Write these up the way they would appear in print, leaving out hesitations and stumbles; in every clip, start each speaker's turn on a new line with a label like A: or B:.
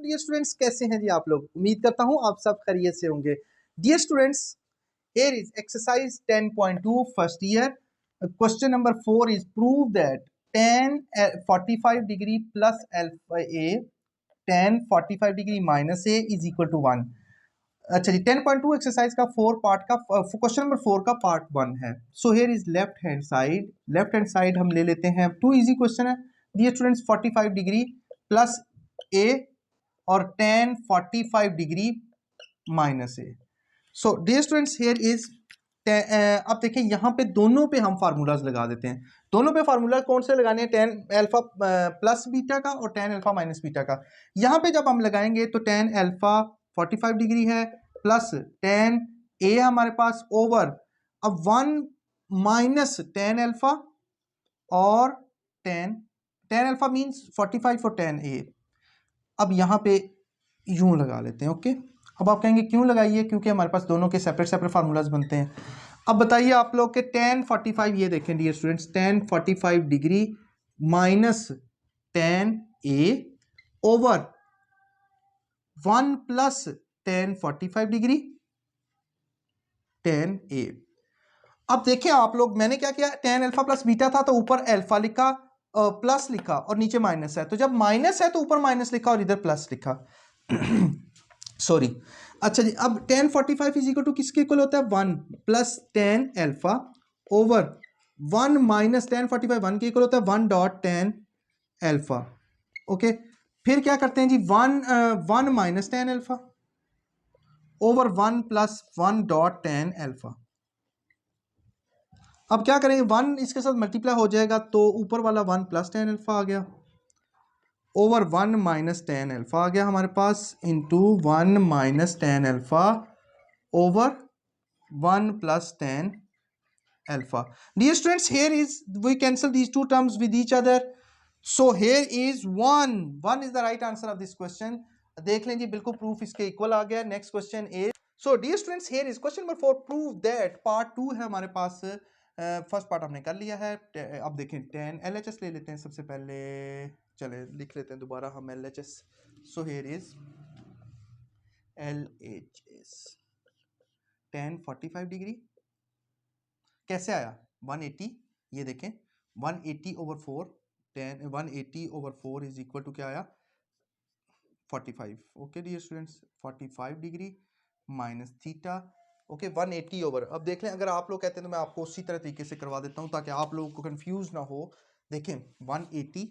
A: Dear students, कैसे हैं जी आप लोग? उम्मीद करता हूं आप सब खैरियत से होंगे। Dear students, here is exercise 10.2 first year. Question number 4 is prove that tan 45 degree plus alpha a tan 45 degree minus a is equal to 1. अच्छा जी, 10.2 एक्सरसाइज का 4 पार्ट का क्वेश्चन नंबर 4 का पार्ट 1 है। So here is left hand side हम ले लेते हैं। 2 easy question है dear students. 45 degree plus A और tan 45 degree minus A. So dear students, here is अब देखिए यहाँ पे दोनों पे हम फार्मूलाज लगा देते हैं। दोनों पे फार्मूला कौन से लगाने हैं? tan अल्फा प्लस बीटा का और tan अल्फा माइनस बीटा का। यहाँ पे जब हम लगाएंगे तो tan अल्फा 45 डिग्री है प्लस tan ए हमारे पास ओवर अब 1 माइनस tan अल्फा और tan अल्फा मीन्स 45 और tan ए। अब यहाँ पे यूं लगा लेते हैं। ओके, अब आप कहेंगे क्यों लगाइए? क्योंकि हमारे पास दोनों के सेपरेट फार्मूलाज बनते हैं। अब बताइए आप लोग के tan 45, ये देखें dear students, tan 45 degree minus tan A over 1 plus tan 45 degree tan A. अब देखिए आप लोग, मैंने क्या किया, tan अल्फा प्लस बीटा था तो ऊपर अल्फा लिखा, प्लस लिखा और नीचे माइनस है, तो जब माइनस है तो ऊपर माइनस लिखा और इधर प्लस लिखा। सॉरी। अच्छा जी, अब tan 45 इज इक्वल टू किसके इक्वल होता है? 1 plus tan alpha over 1 minus tan 45 1 के इक्वल होता है 1 डॉट tan अल्फा। ओके, फिर क्या करते हैं जी, 1 minus tan alpha over 1 plus 1 dot tan alpha. अब क्या करेंगे, 1 इसके साथ मल्टीप्लाई हो जाएगा तो ऊपर वाला 1 प्लस tan अल्फा आ गया ओवर 1 माइनस tan अल्फा आ गया हमारे पास into 1 minus tan alpha over 1 plus tan alpha. Dear students, here is we cancel these two terms with each other, so here is 1 is the right answer of this question. देख लें जी, बिल्कुल proof इसके equal आ गया। Next question is, so dear students, here is question number 4, prove that. Part 2 है हमारे पास। First part हमने कर लिया है। अब देखें tan LHS ले लेते हैं सबसे पहले। चले लिख लेते हैं दोबारा हम LHS। So here is LHS tan 45 degree कैसे आया? 180, ये देखें 180 over 4 tan 180 over 4 is equal to क्या आया? 45। Okay dear students, 45 degree minus theta. Okay, 180 over, अब देख लें, अगर आप लोग कहते हैं तो मैं आपको उसी तरह तरीके से करवा देता हूं ताकि आप लोगों को कंफ्यूज ना हो। देखें 180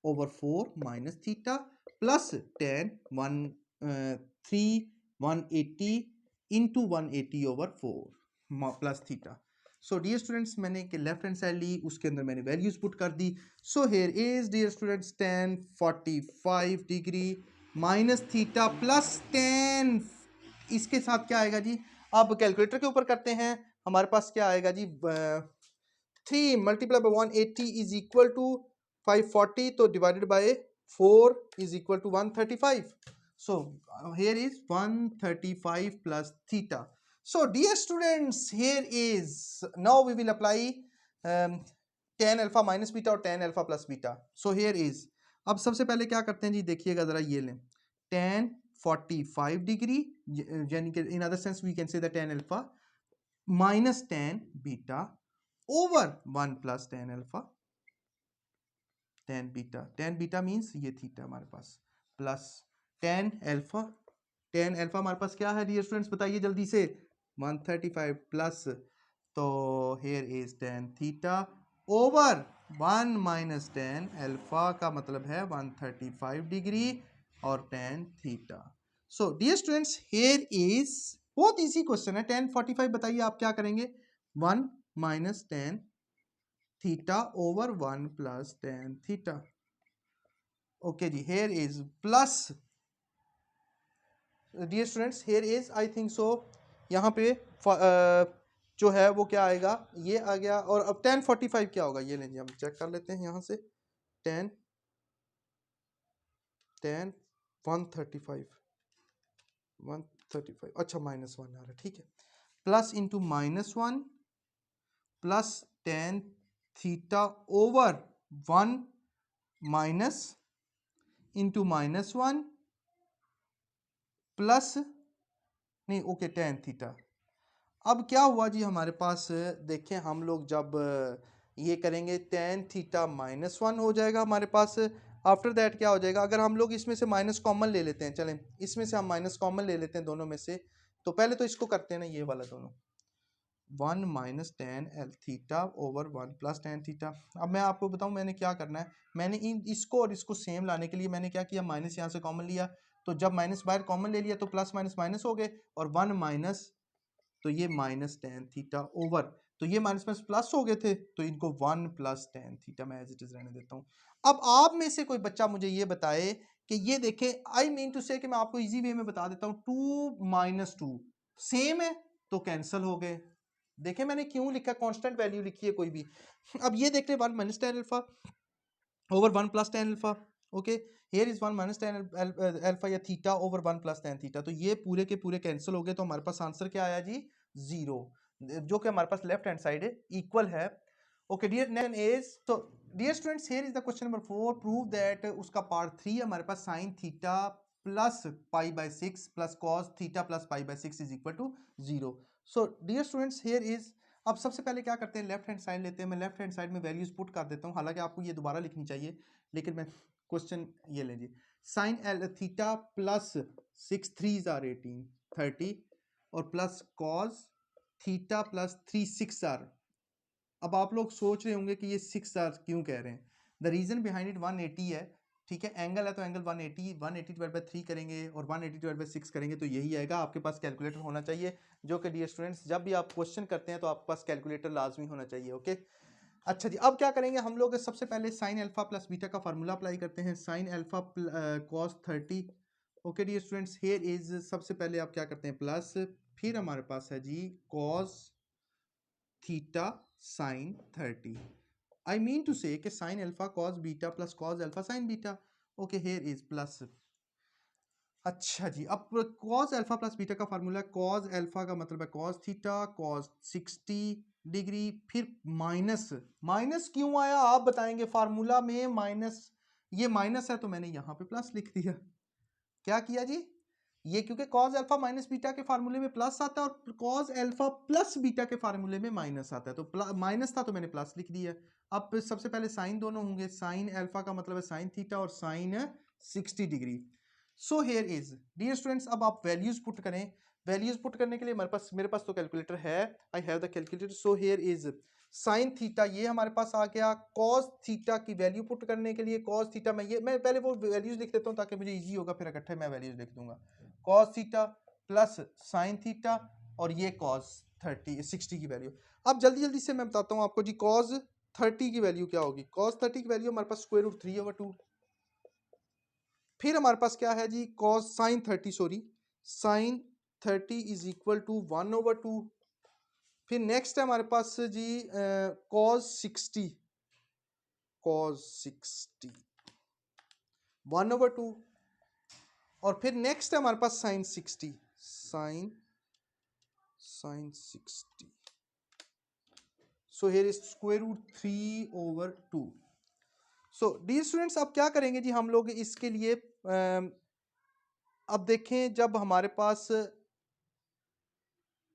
A: over 4 minus theta plus tan 180 into 180 over 4 plus theta. So dear students, मैंने कि लेफ्ट हैंड साइड ली, उसके अंदर मैंने वैल्यूज पुट कर दी। So here is dear students tan 45 degree minus theta plus tan, इसके साथ क्या आएगा जी? अब कैलकुलेटर के ऊपर करते हैं, हमारे पास क्या आएगा जी? 3 multiply by 180 is equal to 540, तो divided by 4 is equal to 135। So here is 135 plus theta. So dear students, here is, now we will apply tan alpha minus beta और tan alpha plus beta. So here is, अब सबसे पहले क्या करते हैं जी, देखिएगा जरा, ये लें tan 45 डिग्री, यानी कि in other sense we can say that tan alpha minus tan beta over 1 plus tan alpha tan beta means ये थीटा हमारे पास, प्लस tan alpha हमारे पास क्या है डियर स्टूडेंट्स, बताइए जल्दी से? 135 प्लस, तो here is tan theta over 1 minus tan alpha का मतलब है 135 डिग्री और tan theta. So dear students, here is बहुत इजी क्वेश्चन है। tan 45 बताइए आप क्या करेंगे? 1 minus tan theta over 1 plus tan theta. Okay जी, here is plus, dear students, here is I think so यहाँ पे जो है वो क्या आएगा, ये आ गया। और अब tan 45 क्या होगा, ये लेंगे हम चेक कर लेते हैं यहाँ से। tan 135, अच्छा -1 आ रहा है, ठीक है, plus into -1 plus tan theta over 1 minus into -1 plus नहीं ओके टेन थीटा। अब क्या हुआ जी हमारे पास, देखें हम लोग जब ये करेंगे टेन थीटा माइनस वन हो जाएगा हमारे पास। आफ्टर दैट क्या हो जाएगा, अगर हम लोग इसमें से माइनस कॉमन ले लेते हैं, चलें इसमें से हम माइनस कॉमन ले लेते हैं दोनों में से, तो पहले तो इसको करते हैं ना, ये वाला दोनों, one minus ten L theta over one plus tan theta. अब मैं आपको बताऊं मैंने क्या करना है, मैंने इन इसको और इसको सेम लाने के लिए मैंने क्या किया, माइनस यहाँ से कॉमन लिया, तो जब माइनस बाहर कॉमन ले लिया तो प्लस माइनस माइनस हो गए, और वन माइनस, तो ये माइनस टेन थीटा ओवर, तो ये माइनस माइनस प्लस हो गए थे, तो इनको वन प्लस टेन थीटा मैं एज इट इज रहने देता हूँ। अब आप में से कोई बच्चा मुझे ये बताए कि ये देखें, आई मीन टू से कि मैं आपको इजी वे में बता देता हूँ, टू माइनस टू सेम है तो कैंसिल हो गए। देखें मैंने क्यों लिखा, कांस्टेंट वैल्यू लिखी है कोई भी। अब ये देख रहे one minus tan alpha over one plus tan alpha, okay here is one minus tan alpha या theta over one plus tan theta, तो ये पूरे के पूरे कैंसिल हो गए, तो हमारे पास आंसर क्या आया जी, जीरो, जो कि हमारे पास लेफ्ट हैंड साइड इक्वल है। ओके डियर नेक्स्ट इज, तो dear students here is the question number 4, prove that, उसका पार्ट 3 हमारे पास sine theta plus pi by 6 plus cos theta plus pi by 6 is equal to 0। So dear students here is, अब सबसे पहले क्या करते हैं, लेफ्ट हैंड साइड लेते हैं, मैं लेफ्ट हैंड साइड में वैल्यूज पुट कर देता हूँ, हालांकि आपको ये दोबारा लिखनी चाहिए, लेकिन मैं क्वेश्चन ये लीजिए, sine L theta plus 6 3 R 18 30 और plus cos theta plus 3 6 R. अब आप लोग सोच रहे होंगे कि ये 6 आर क्यों कह रहे हैं, द रीजन बिहाइंड इट 180 है, ठीक है, एंगल है तो एंगल 180 180 डिवाइड बाय 3 करेंगे और 180 डिवाइड बाय 6 करेंगे तो यही आएगा। आपके पास कैलकुलेटर होना चाहिए, जो कि डियर स्टूडेंट्स जब भी आप क्वेश्चन करते हैं तो आपके पास कैलकुलेटर लाजमी होना चाहिए, ओके। अच्छा जी, अब क्या करेंगे हम लोग, सबसे पहले साइन अल्फा प्लस बीटा का फार्मूला अप्लाई करते हैं, sine alpha cos 30, okay dear students here is, सबसे पहले आप क्या करते हैं प्लस, फिर हमारे पास है जी cos theta sine 30, I mean to say कि sine alpha cos beta plus cos alpha sine beta, okay here is plus. अच्छा जी, अब कॉस अल्फा प्लस बीटा का फार्मूला, कॉस अल्फा का मतलब है कॉस थीटा कॉस 60 डिग्री, फिर minus, minus क्यों आया आप बताएंगे, फार्मूला में माइनस, ये माइनस है तो मैंने यहां पे प्लस लिख दिया, क्या किया जी, ये क्योंकि कॉस अल्फा माइनस बीटा के फार्मूले में प्लस आता है और कॉस अल्फा प्लस बीटा के फार्मूले में माइनस आता है, तो माइनस था तो मैंने प्लस लिख दिया। अब सबसे पहले साइन दोनों होंगे, साइन अल्फा का मतलब है साइन थीटा और sine 60 degree. So here is dear students, अब आप वैल्यूज पुट करें, वैल्यूज पुट करने के लिए मेरे पास तो कैलकुलेटर है, I have the calculator. So here is sine theta ये हमारे पास आ गया, कॉस थीटा की वैल्यू पुट करने के लिए कॉस थीटा मैं पहले वो वैल्यूज लिख देता हूँ ताकि मुझे इजी होगा, फिर इकट्ठे मैं वैल्यूज लिख दूंगा, cos theta plus sign theta और ये कॉस 60 की वैल्यू। अब जल्दी जल्दी से मैं बताता हूँ आपको जी, कॉस 30 की वैल्यू क्या होगी, कॉस 30 की वैल्यू हमारे पास स्क्वायर रूट 3/2, फिर हमारे पास क्या है जी, cos sine 30 sorry sine 30 is equal to 1/2, फिर नेक्स्ट है हमारे पास जी कॉस 60 1/2, और फिर नेक्स्ट है हमारे पास sine 60 sine 60, so here is square root 3/2। So dear students, अब क्या करेंगे जी हम लोग इसके लिए, अब देखें जब हमारे पास,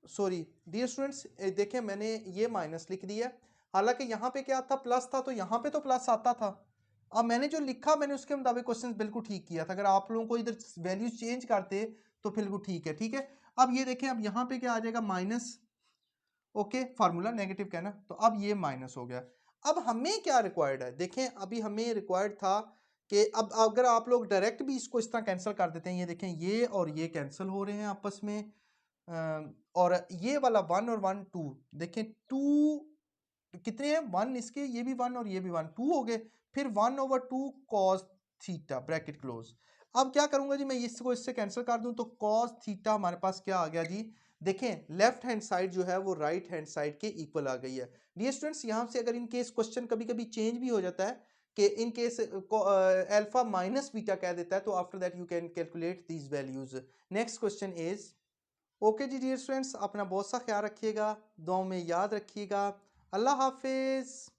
A: सॉरी डियर स्टूडेंट्स देखें मैंने ये माइनस लिख दिया, हालांकि यहाँ पे क्या था, प्लस था, तो यहाँ पे तो प्लस आता था। अब मैंने जो लिखा मैंने उसके मुताबिक क्वेश्चन बिल्कुल ठीक किया था, अगर आप लोगों को इधर वैल्यूज चेंज करते तो बिल्कुल ठीक है, ठीक है। अब ये देखें, अब यहाँ पे क्या आ जाएगा माइनस, ओके फार्मूला नेगेटिव का है ना, तो अब ये माइनस हो गया। अब हमें क्या रिक्वायर्ड है, देखें अभी हमें रिक्वायर्ड था कि अब अगर आप लोग डायरेक्ट भी इसको इस तरह कैंसिल कर देते हैं, ये देखें ये और ये कैंसिल हो रहे हैं आपस में, और ये वाला 1 और 1 2, देखें 2 कितने हैं, 1 इसके, ये भी 1 और ये भी 1 2 हो गए, फिर 1/2 कॉस थीटा ब्रैकेट क्लोज। अब क्या करूंगा जी, मैं इसको इससे कैंसिल कर दूं, तो कॉस थीटा हमारे पास क्या आ गया जी, देखें लेफ्ट हैंड साइड जो है वो राइट हैंड साइड के इक्वल आ गई है। डियर स्टूडेंट्स, यहां से अगर इन केस क्वेश्चन कभी कभी चेंज भी हो जाता है कि in case alpha minus beta कह देता है, तो after that you can calculate these values. Next question is, okay जी डियर स्टूडेंट्स, अपना बहुत सा ख्याल रखिएगा, दुआओं में याद रखिएगा, अल्लाह हाफिज।